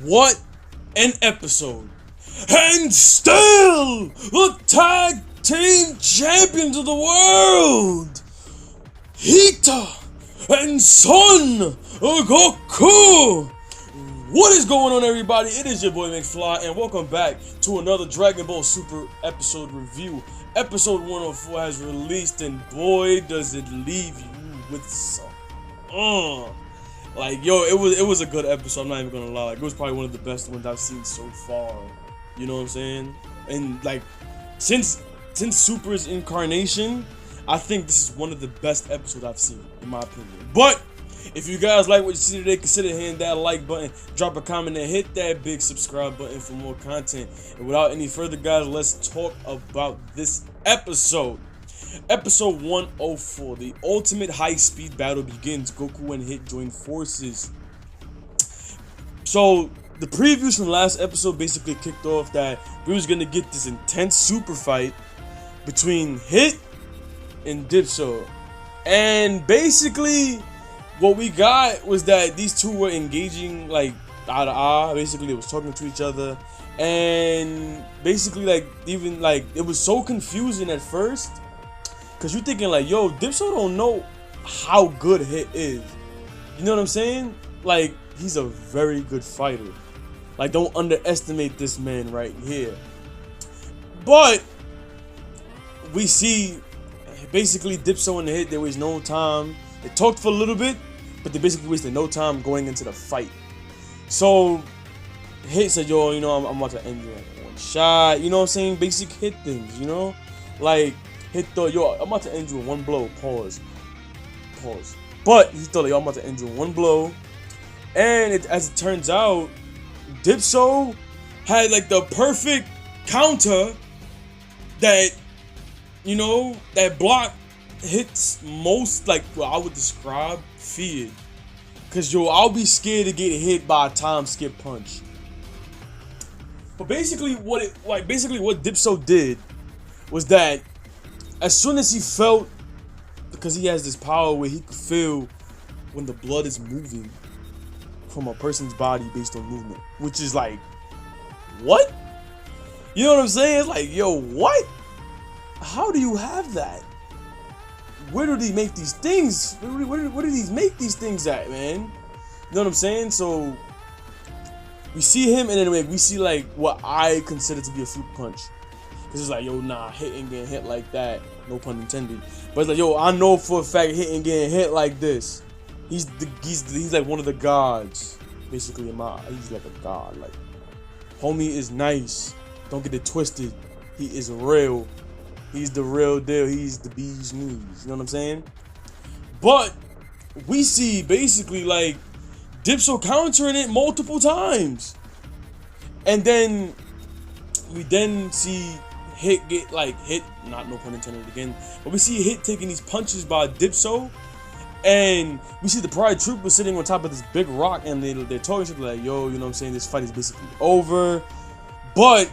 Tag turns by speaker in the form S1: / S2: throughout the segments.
S1: What an episode. And still the tag team champions of the world, Hita and Son Goku. What is going on, everybody? It is your boy McFly, and welcome back to another Dragon Ball Super episode review. Episode 104 has released, and boy, does it leave you with some like, yo, it was a good episode. I'm not even gonna lie. Like, it was probably one of the best ones I've seen so far. You know what I'm saying? And like, since Super's incarnation, I think this is one of the best episodes I've seen, in my opinion. But if you guys like what you see today, consider hitting that like button, drop a comment, and hit that big subscribe button for more content. And without any further, guys, let's talk about this episode. Episode 104, the ultimate high-speed battle begins. Goku and Hit join forces. So the previews from last episode basically kicked off that we was gonna get this intense super fight between Hit and Dipso, and basically what we got was that these two were engaging like eye to eye. Basically, they was talking to each other, and basically like even like it was so confusing at first. Cause you're thinking like, yo, Dipso don't know how good Hit is. You know what I'm saying? Like, he's a very good fighter. Like, don't underestimate this man right here. But we see basically Dipso and Hit, there was no time. They talked for a little bit, but they basically wasted no time going into the fight. So Hit said, yo, you know, I'm about to end you in one shot. You know what I'm saying? Basic Hit things, you know? Like, Hit thought, yo, I'm about to end you in one blow. Pause. But he thought, like, yo, I'm about to end you in one blow. And as it turns out, Dipso had like the perfect counter that, you know, that block Hit's most, like, what I would describe feared. Cause yo, I'll be scared to get hit by a time skip punch. But basically what Dipso did was that as soon as he felt, because he has this power where he could feel when the blood is moving from a person's body based on movement, which is like, what? You know what I'm saying? It's like, yo, what? How do you have that? Where do they make these things? Where do these make these things at, man? You know what I'm saying? So we see him, and then we see like what I consider to be a fluke punch. Cause it's like, yo, nah, Hit ain't getting hit like that. No pun intended. But it's like, yo, I know for a fact Hit ain't getting hit like this. He's like one of the gods, basically. He's like a god. Like, homie is nice. Don't get it twisted. He is real. He's the real deal. He's the bee's knees. You know what I'm saying? But we see basically like Dipso countering it multiple times, and then we see Hit get like hit, not no pun intended again, but we see Hit taking these punches by Dipso, and we see the Pride Troopers sitting on top of this big rock, and they're talking to each other like, yo, you know what I'm saying, this fight is basically over. But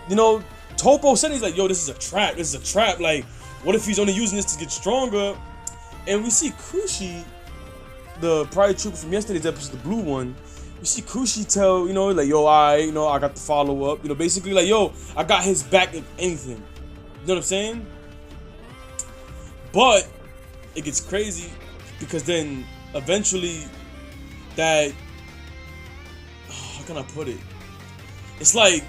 S1: you know, Topo said, he's like, yo, this is a trap, like, what if he's only using this to get stronger? And we see Kushi, the Pride Trooper from yesterday's episode, the blue one. You see Kushi tell, you know, like, yo, you know, I got the follow-up. You know, basically, like, yo, I got his back if anything. You know what I'm saying? But it gets crazy because then eventually that, how can I put it? It's like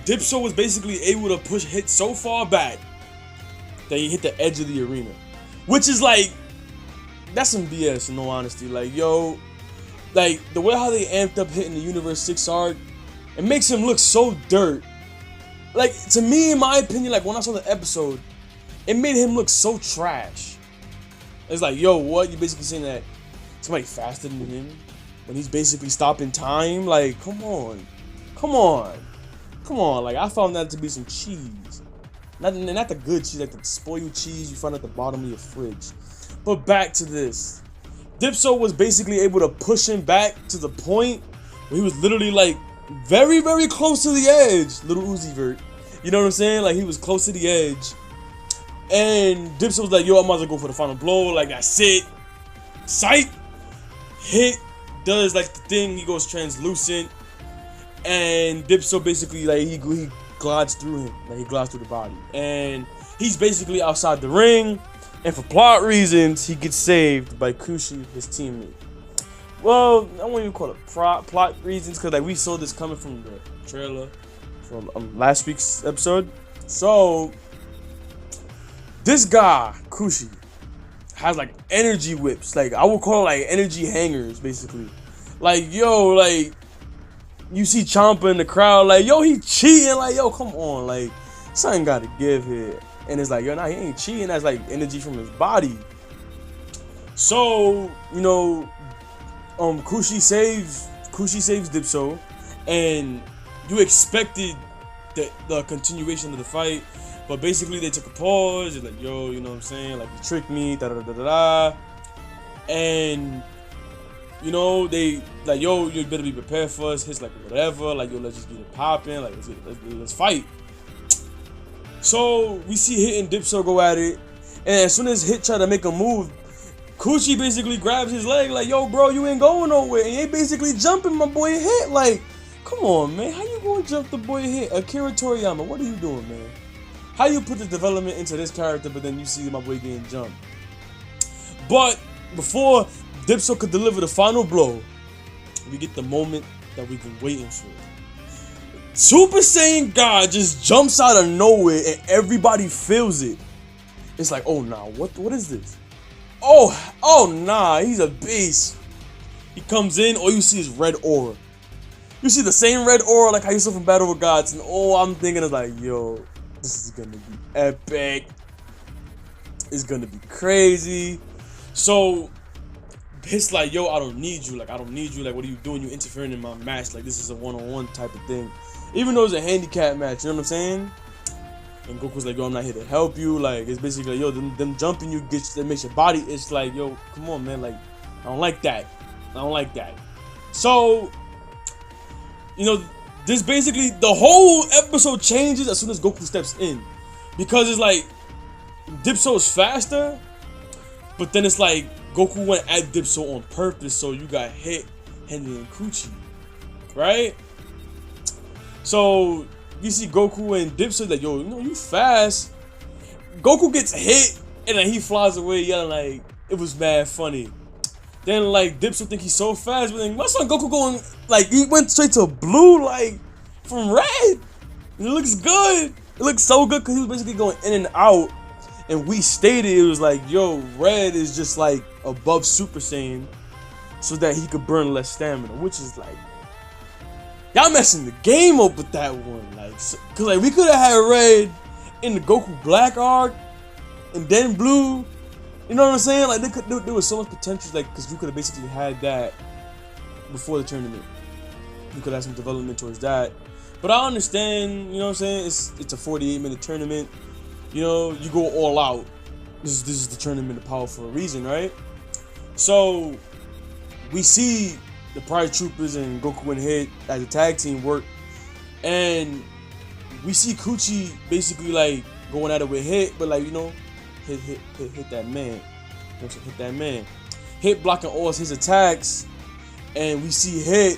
S1: Dipso was basically able to push Hit so far back that he hit the edge of the arena. Which is like, that's some BS in all honesty. Like, yo, like, the way how they amped up Hit in the Universe 6 arc, it makes him look so dirt. Like, to me, in my opinion, like, when I saw the episode, it made him look so trash. It's like, yo, what? You basically saying that somebody faster than him when he's basically stopping time? Like, come on. Like, I found that to be some cheese. Not the good cheese, like the spoiled cheese you find at the bottom of your fridge. But back to this. Dipso was basically able to push him back to the point where he was literally like very, very close to the edge. Little Uzi Vert. You know what I'm saying? Like, he was close to the edge. And Dipso was like, yo, I'm about to go for the final blow. Like, that's it. Sight. Hit does like the thing, he goes translucent, and Dipso basically like he glides through him, like he glides through the body, and he's basically outside the ring, and for plot reasons, he gets saved by Kushi, his teammate. Well, I won't even call it plot reasons, because like we saw this coming from the trailer from last week's episode. So this guy Kushi has like energy whips, like I would call it like energy hangers, basically. Like yo, like you see Ciampa in the crowd, like yo, he cheating, like yo, come on, like something got to give here. And it's like yo, nah, he ain't cheating. That's like energy from his body. So you know. Kushi saves Dipso, and you expected the continuation of the fight, but basically they took a pause. It's like, yo, you know what I'm saying? Like, you tricked me, da da da da da. And you know they like, yo, you better be prepared for us. Hits like whatever, like yo, let's just get it popping. Like let's fight. So we see Hit and Dipso go at it, and as soon as Hit try to make a move, Kushi basically grabs his leg like, yo, bro, you ain't going nowhere. And he basically jumping my boy Hit. Like, come on, man. How you gonna jump the boy Hit? Akira Toriyama, what are you doing, man? How you put the development into this character, but then you see my boy getting jumped? But before Dipso could deliver the final blow, we get the moment that we've been waiting for. Super Saiyan God just jumps out of nowhere and everybody feels it. It's like, oh, nah, what is this? Oh, nah, he's a beast. He comes in, all you see is red aura. You see the same red aura like how you saw from Battle of Gods, and all I'm thinking is like, yo, this is gonna be epic. It's gonna be crazy. So, it's like, yo, I don't need you. Like, what are you doing? You interfering in my match. Like, this is a one-on-one type of thing. Even though it's a handicap match, you know what I'm saying? And Goku's like, yo, I'm not here to help you. Like, it's basically like, yo, them jumping you that makes your body. It's like, yo, come on, man. Like, I don't like that. So, you know, this basically, the whole episode changes as soon as Goku steps in. Because it's like, Dipso is faster, but then it's like, Goku went at Dipso on purpose, so you got Hit, Henry, and Kuchi. Right? So, you see Goku and Dipso like, yo, you know, you fast. Goku gets hit, and then he flies away yelling like, it was mad funny. Then like Dipso think he's so fast, but then my son Goku going, like, he went straight to blue, like, from red. And it looks good. It looks so good because he was basically going in and out. And we stated it was like, yo, red is just like above Super Saiyan so that he could burn less stamina, which is like, y'all messing the game up with that one. Like, cause like we could have had red in the Goku Black arc and then blue. You know what I'm saying? Like there was so much potential, like, cause you could have basically had that before the tournament. You could have some development towards that. But I understand, you know what I'm saying? It's a 48-minute tournament. You know, you go all out. This is the tournament of power for a reason, right? So we see the Pride Troopers and Goku and Hit as a tag team work, and we see Kuchi basically like going at it with Hit, but like, you know, hit that man. Hit that man. Hit blocking all his attacks, and we see Hit.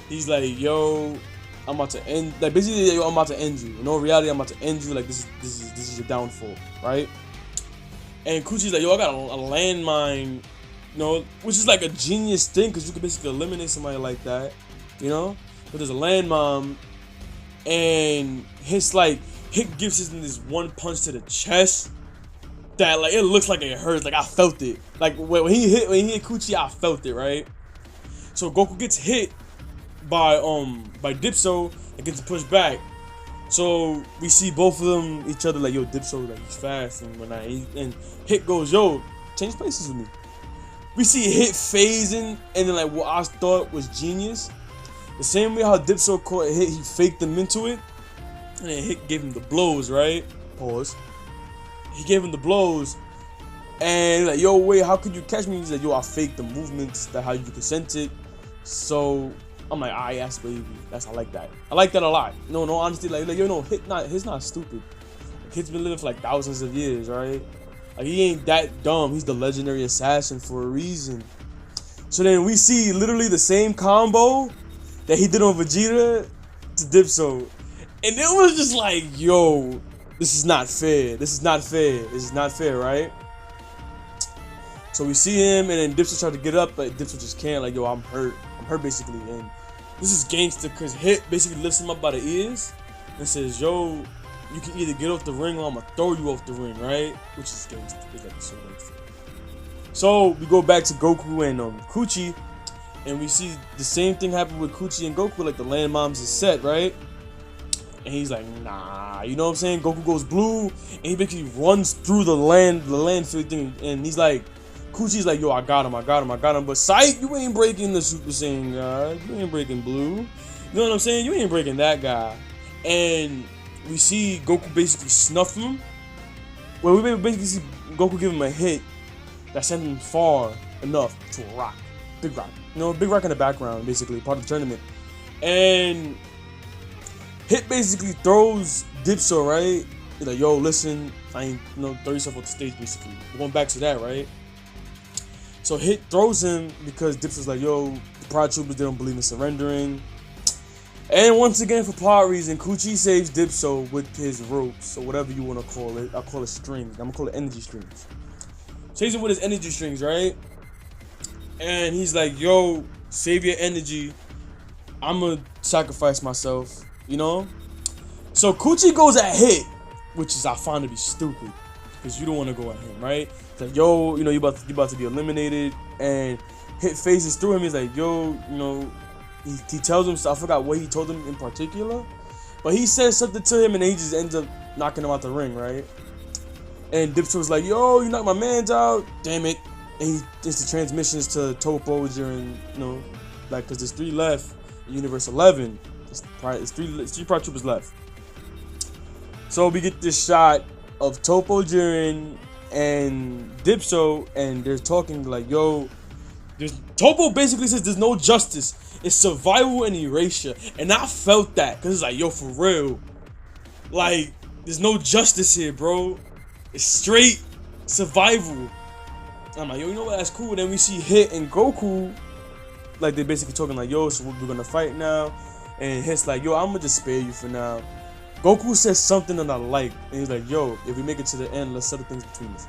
S1: He's like, yo, I'm about to end. Like basically, yo, I'm about to end you. In all reality, I'm about to end you. Like this is your downfall, right? And Kuchi's like, yo, I got a landmine. You know, which is like a genius thing because you can basically eliminate somebody like that, you know. But there's a landmine, and Hit gives him this one punch to the chest that like it looks like it hurts. Like I felt it. Like when he hit Kuchi, I felt it, right? So Goku gets hit by Dipso and gets pushed back. So we see both of them each other like, yo, Dipso, like he's fast and whatnot. And Hit goes, yo, change places with me. We see Hit phasing, and then like what I thought was genius. The same way how Dipso caught Hit, he faked him into it, and then Hit gave him the blows, right? Pause. He gave him the blows, and like, yo, wait, how could you catch me? He's like, yo, I faked the movements, that how you consented. So I'm like, alright, that's baby. I like that. I like that a lot. No, honestly, like yo, no, Hit's not stupid. Like, Hit's been living for like thousands of years, right? Like, he ain't that dumb. He's the legendary assassin for a reason. So then we see literally the same combo that he did on Vegeta to Dipso. And it was just like, yo, this is not fair. This is not fair. This is not fair, right? So we see him, and then Dipso tried to get up, but Dipso just can't. Like, yo, I'm hurt. I'm hurt, basically. And this is gangster, because Hit basically lifts him up by the ears and says, yo, you can either get off the ring or I'm going to throw you off the ring, right? Which is gangster. It's like so gangster. So we go back to Goku and Kuchi, and we see the same thing happen with Kuchi and Goku. Like, the land moms is set, right? And he's like, nah, you know what I'm saying? Goku goes blue, and he basically runs through the landfill thing, and he's like, Kuchi's like, yo, I got him. But Sight, you ain't breaking the Super Saiyan guy. You ain't breaking Blue. You know what I'm saying? You ain't breaking that guy. And we see Goku basically snuff him. Well, we basically see Goku give him a hit that sent him far enough to a rock. Big rock. You know, big rock in the background, basically, part of the tournament. And Hit basically throws Dipso, right? He's like, yo, listen, I ain't, throw yourself off the stage, basically. We're going back to that, right? So Hit throws him because Dipso's like, yo, the Pride Troopers, they don't believe in surrendering. And once again, for plot reason, Kuchi saves Dipso with his ropes, or whatever you want to call it. I'll call it strings. I'm going to call it energy strings. Saves him with his energy strings, right? And he's like, yo, save your energy. I'm going to sacrifice myself, you know? So Kuchi goes at Hit, which is I find to be stupid, because you don't want to go at him, right? It's like, yo, you about to be eliminated, and Hit phases through him. He's like, yo, he tells him, I forgot what he told him in particular, but he says something to him, and then he just ends up knocking him out the ring, right? And Dipso was like, yo, you knocked my mans out, damn it. And he instant transmissions to Topo during, like, because there's 3 left in Universe 11. It's three Pride Troopers left. So we get this shot of Topo, Jiren, and Dipso, and they're talking like, yo, Topo basically says there's no justice. It's survival and erasure. And I felt that, because it's like, yo, for real. Like, there's no justice here, bro. It's straight survival. I'm like, yo, you know what, that's cool. Then we see Hit and Goku, like, they're basically talking like, yo, so we're gonna fight now. And Hit's like, yo, I'm gonna just spare you for now. Goku says something that I like, and he's like, yo, if we make it to the end, let's settle things between us.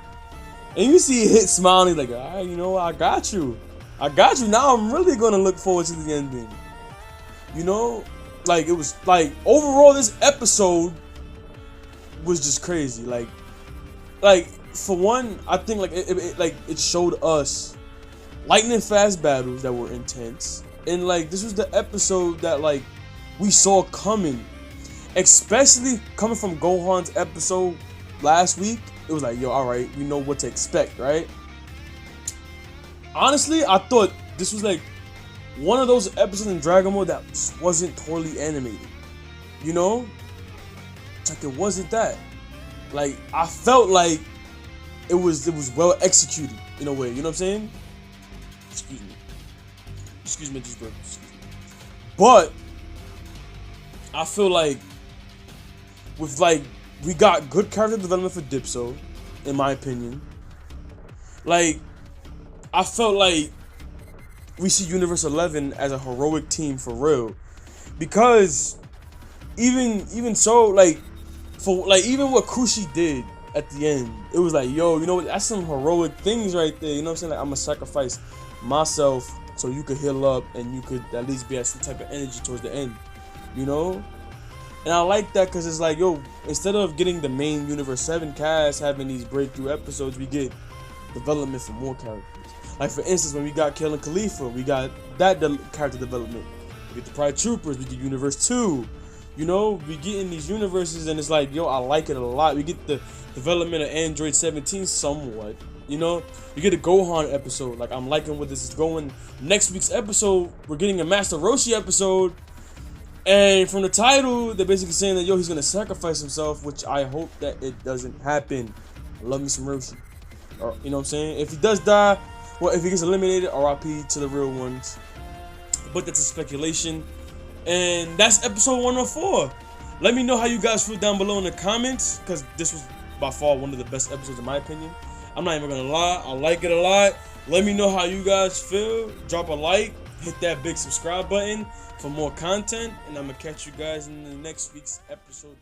S1: And you see Hit smiling, he's like, all right, you know what, I got you. Now I'm really gonna look forward to the ending. Like, it was, like, overall, this episode was just crazy. Like, for one, I think, like, it showed us lightning fast battles that were intense. And, like, this was the episode that, like, we saw coming. Especially coming from Gohan's episode last week. It was like, yo, alright, we know what to expect, right? Honestly, I thought this was, like, one of those episodes in Dragon Ball that wasn't poorly animated. Like, it wasn't that. Like, I felt like it was well executed in a way, you know what I'm saying? Excuse me, just burped. But I feel like with, like, we got good character development for Dipso, in my opinion. Like, I felt like we see Universe 11 as a heroic team for real, because even so, like, for, like, even what Kushi did at the end, it was like, yo, you know what, that's some heroic things right there, you know what I'm saying? Like, I'm gonna sacrifice myself so you could heal up and you could at least be at some type of energy towards the end, And I like that, because it's like, yo, instead of getting the main Universe 7 cast having these breakthrough episodes, we get development for more characters. Like, for instance, when we got Kale and Khalifa, we got that character development. We get the Pride Troopers, we get Universe 2. We get in these universes, and it's like, yo, I like it a lot. We get the development of Android 17 somewhat. You get a Gohan episode. Like, I'm liking where this is going. Next week's episode, we're getting a Master Roshi episode. And from the title, they're basically saying that, yo, he's going to sacrifice himself, which I hope that it doesn't happen. I love me some Roshi. Or, you know what I'm saying? If he does die, well, if he gets eliminated, RIP to the real ones. But that's a speculation. And that's episode 104. Let me know how you guys feel down below in the comments, because this was by far one of the best episodes in my opinion. I'm not even going to lie. I like it a lot. Let me know how you guys feel. Drop a like, hit that big subscribe button for more content, and I'm gonna catch you guys in the next week's episode.